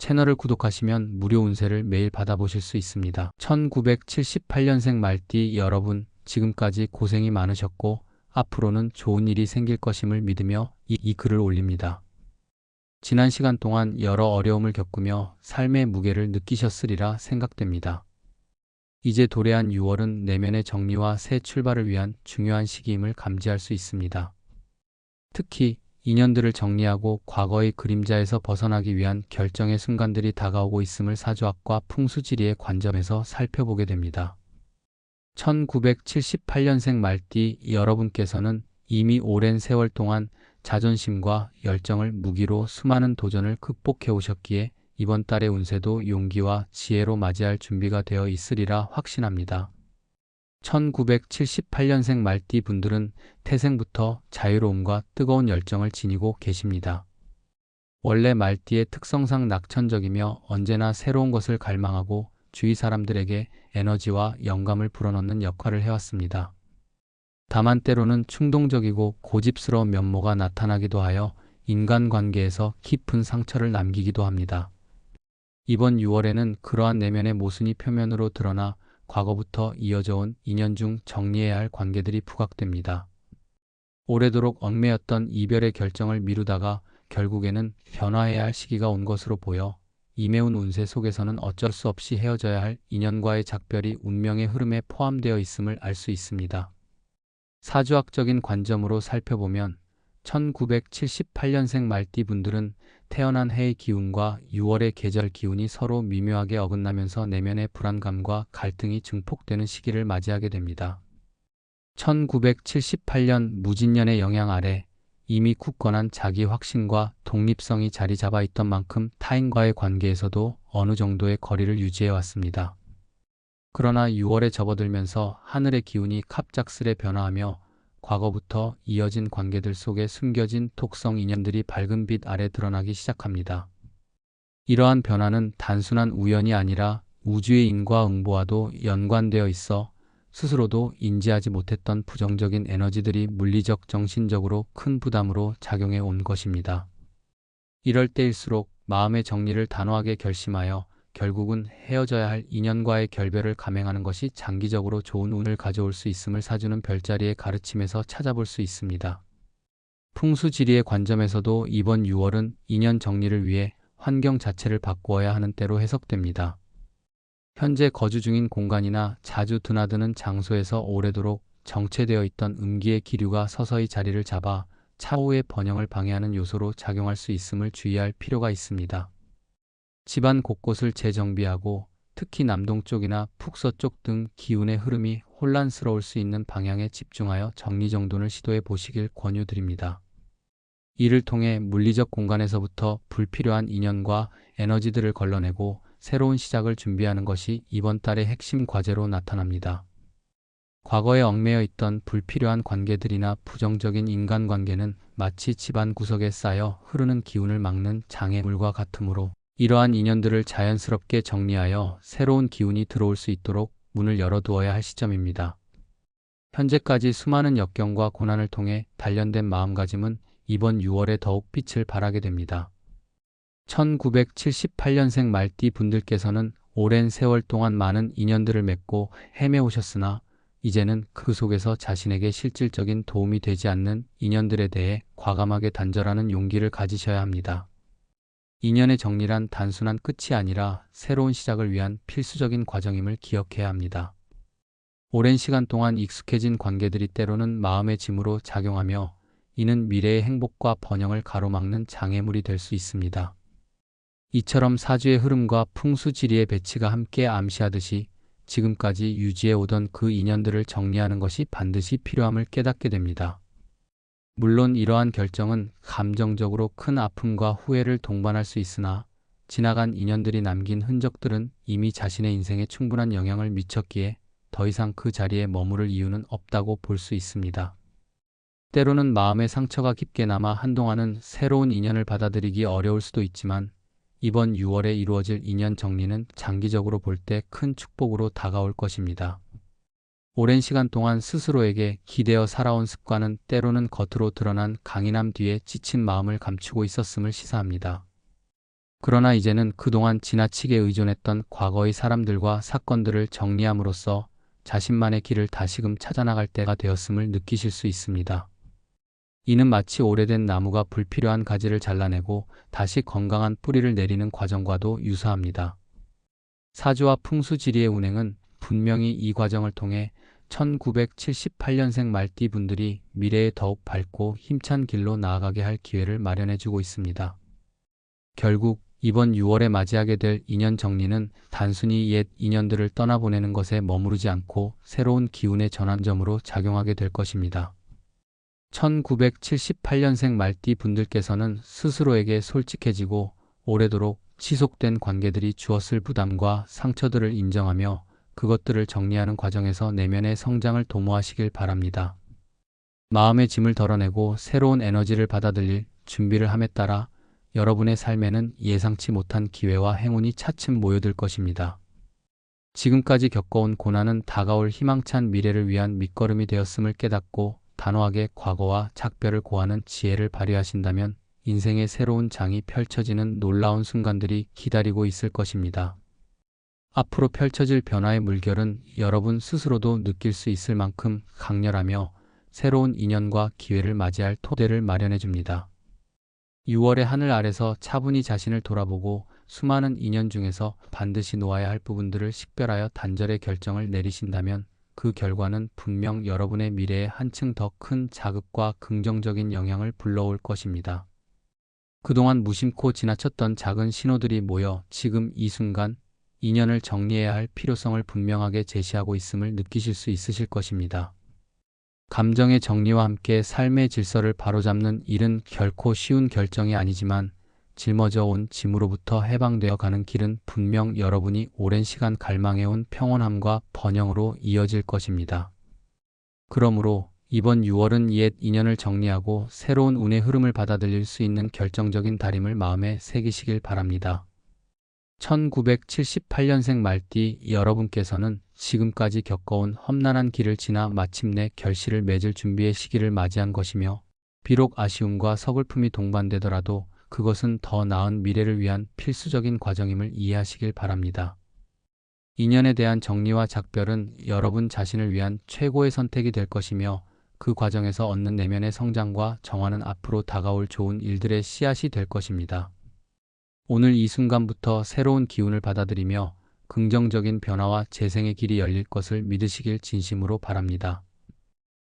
채널을 구독하시면 무료 운세를 매일 받아보실 수 있습니다. 1978년생 말띠 여러분, 지금까지 고생이 많으셨고 앞으로는 좋은 일이 생길 것임을 믿으며 이 글을 올립니다. 지난 시간 동안 여러 어려움을 겪으며 삶의 무게를 느끼셨으리라 생각됩니다. 이제 도래한 6월은 내면의 정리와 새 출발을 위한 중요한 시기임을 감지할 수 있습니다. 특히 인연들을 정리하고 과거의 그림자에서 벗어나기 위한 결정의 순간들이 다가오고 있음을 사주학과 풍수지리의 관점에서 살펴보게 됩니다. 1978년생 말띠 여러분께서는 이미 오랜 세월 동안 자존심과 열정을 무기로 수많은 도전을 극복해 오셨기에 이번 달의 운세도 용기와 지혜로 맞이할 준비가 되어 있으리라 확신합니다. 1978년생 말띠 분들은 태생부터 자유로움과 뜨거운 열정을 지니고 계십니다. 원래 말띠의 특성상 낙천적이며 언제나 새로운 것을 갈망하고 주위 사람들에게 에너지와 영감을 불어넣는 역할을 해왔습니다. 다만 때로는 충동적이고 고집스러운 면모가 나타나기도 하여 인간관계에서 깊은 상처를 남기기도 합니다. 이번 6월에는 그러한 내면의 모순이 표면으로 드러나 과거부터 이어져 온 인연 중 정리해야 할 관계들이 부각됩니다. 오래도록 얽매였던 이별의 결정을 미루다가 결국에는 변화해야 할 시기가 온 것으로 보여 이매운 운세 속에서는 어쩔 수 없이 헤어져야 할 인연과의 작별이 운명의 흐름에 포함되어 있음을 알 수 있습니다. 사주학적인 관점으로 살펴보면 1978년생 말띠 분들은 태어난 해의 기운과 6월의 계절 기운이 서로 미묘하게 어긋나면서 내면의 불안감과 갈등이 증폭되는 시기를 맞이하게 됩니다. 1978년 무진년의 영향 아래 이미 굳건한 자기 확신과 독립성이 자리 잡아 있던 만큼 타인과의 관계에서도 어느 정도의 거리를 유지해 왔습니다. 그러나 6월에 접어들면서 하늘의 기운이 갑작스레 변화하며 과거부터 이어진 관계들 속에 숨겨진 독성 인연들이 밝은 빛 아래 드러나기 시작합니다. 이러한 변화는 단순한 우연이 아니라 우주의 인과응보와도 연관되어 있어 스스로도 인지하지 못했던 부정적인 에너지들이 물리적, 정신적으로 큰 부담으로 작용해 온 것입니다. 이럴 때일수록 마음의 정리를 단호하게 결심하여 결국은 헤어져야 할 인연과의 결별을 감행하는 것이 장기적으로 좋은 운을 가져올 수 있음을 사주는 별자리의 가르침에서 찾아볼 수 있습니다. 풍수지리의 관점에서도 이번 6월은 인연 정리를 위해 환경 자체를 바꾸어야 하는 때로 해석됩니다. 현재 거주 중인 공간이나 자주 드나드는 장소에서 오래도록 정체되어 있던 음기의 기류가 서서히 자리를 잡아 차후의 번영을 방해하는 요소로 작용할 수 있음을 주의할 필요가 있습니다. 집안 곳곳을 재정비하고 특히 남동쪽이나 북서쪽 등 기운의 흐름이 혼란스러울 수 있는 방향에 집중하여 정리정돈을 시도해 보시길 권유드립니다. 이를 통해 물리적 공간에서부터 불필요한 인연과 에너지들을 걸러내고 새로운 시작을 준비하는 것이 이번 달의 핵심 과제로 나타납니다. 과거에 얽매여 있던 불필요한 관계들이나 부정적인 인간관계는 마치 집안 구석에 쌓여 흐르는 기운을 막는 장애물과 같으므로 이러한 인연들을 자연스럽게 정리하여 새로운 기운이 들어올 수 있도록 문을 열어두어야 할 시점입니다. 현재까지 수많은 역경과 고난을 통해 단련된 마음가짐은 이번 6월에 더욱 빛을 발하게 됩니다. 1978년생 말띠 분들께서는 오랜 세월 동안 많은 인연들을 맺고 헤매오셨으나 이제는 그 속에서 자신에게 실질적인 도움이 되지 않는 인연들에 대해 과감하게 단절하는 용기를 가지셔야 합니다. 인연의 정리란 단순한 끝이 아니라 새로운 시작을 위한 필수적인 과정임을 기억해야 합니다. 오랜 시간 동안 익숙해진 관계들이 때로는 마음의 짐으로 작용하며 이는 미래의 행복과 번영을 가로막는 장애물이 될 수 있습니다. 이처럼 사주의 흐름과 풍수지리의 배치가 함께 암시하듯이 지금까지 유지해 오던 그 인연들을 정리하는 것이 반드시 필요함을 깨닫게 됩니다. 물론 이러한 결정은 감정적으로 큰 아픔과 후회를 동반할 수 있으나 지나간 인연들이 남긴 흔적들은 이미 자신의 인생에 충분한 영향을 미쳤기에 더 이상 그 자리에 머무를 이유는 없다고 볼 수 있습니다. 때로는 마음의 상처가 깊게 남아 한동안은 새로운 인연을 받아들이기 어려울 수도 있지만 이번 6월에 이루어질 인연 정리는 장기적으로 볼 때 큰 축복으로 다가올 것입니다. 오랜 시간 동안 스스로에게 기대어 살아온 습관은 때로는 겉으로 드러난 강인함 뒤에 지친 마음을 감추고 있었음을 시사합니다. 그러나 이제는 그동안 지나치게 의존했던 과거의 사람들과 사건들을 정리함으로써 자신만의 길을 다시금 찾아나갈 때가 되었음을 느끼실 수 있습니다. 이는 마치 오래된 나무가 불필요한 가지를 잘라내고 다시 건강한 뿌리를 내리는 과정과도 유사합니다. 사주와 풍수지리의 운행은 분명히 이 과정을 통해 1978년생 말띠 분들이 미래에 더욱 밝고 힘찬 길로 나아가게 할 기회를 마련해주고 있습니다. 결국 이번 6월에 맞이하게 될 인연 정리는 단순히 옛 인연들을 떠나보내는 것에 머무르지 않고 새로운 기운의 전환점으로 작용하게 될 것입니다. 1978년생 말띠 분들께서는 스스로에게 솔직해지고 오래도록 지속된 관계들이 주었을 부담과 상처들을 인정하며 그것들을 정리하는 과정에서 내면의 성장을 도모하시길 바랍니다. 마음의 짐을 덜어내고 새로운 에너지를 받아들일 준비를 함에 따라 여러분의 삶에는 예상치 못한 기회와 행운이 차츰 모여들 것입니다. 지금까지 겪어온 고난은 다가올 희망찬 미래를 위한 밑거름이 되었음을 깨닫고 단호하게 과거와 작별을 고하는 지혜를 발휘하신다면 인생의 새로운 장이 펼쳐지는 놀라운 순간들이 기다리고 있을 것입니다. 앞으로 펼쳐질 변화의 물결은 여러분 스스로도 느낄 수 있을 만큼 강렬하며 새로운 인연과 기회를 맞이할 토대를 마련해 줍니다. 6월의 하늘 아래서 차분히 자신을 돌아보고 수많은 인연 중에서 반드시 놓아야 할 부분들을 식별하여 단절의 결정을 내리신다면 그 결과는 분명 여러분의 미래에 한층 더 큰 자극과 긍정적인 영향을 불러올 것입니다. 그동안 무심코 지나쳤던 작은 신호들이 모여 지금 이 순간 인연을 정리해야 할 필요성을 분명하게 제시하고 있음을 느끼실 수 있으실 것입니다. 감정의 정리와 함께 삶의 질서를 바로잡는 일은 결코 쉬운 결정이 아니지만 짊어져 온 짐으로부터 해방되어 가는 길은 분명 여러분이 오랜 시간 갈망해온 평온함과 번영으로 이어질 것입니다. 그러므로 이번 6월은 옛 인연을 정리하고 새로운 운의 흐름을 받아들일 수 있는 결정적인 달임을 마음에 새기시길 바랍니다. 1978년생 말띠 여러분께서는 지금까지 겪어온 험난한 길을 지나 마침내 결실을 맺을 준비의 시기를 맞이한 것이며 비록 아쉬움과 서글픔이 동반되더라도 그것은 더 나은 미래를 위한 필수적인 과정임을 이해하시길 바랍니다. 인연에 대한 정리와 작별은 여러분 자신을 위한 최고의 선택이 될 것이며 그 과정에서 얻는 내면의 성장과 정화는 앞으로 다가올 좋은 일들의 씨앗이 될 것입니다. 오늘 이 순간부터 새로운 기운을 받아들이며 긍정적인 변화와 재생의 길이 열릴 것을 믿으시길 진심으로 바랍니다.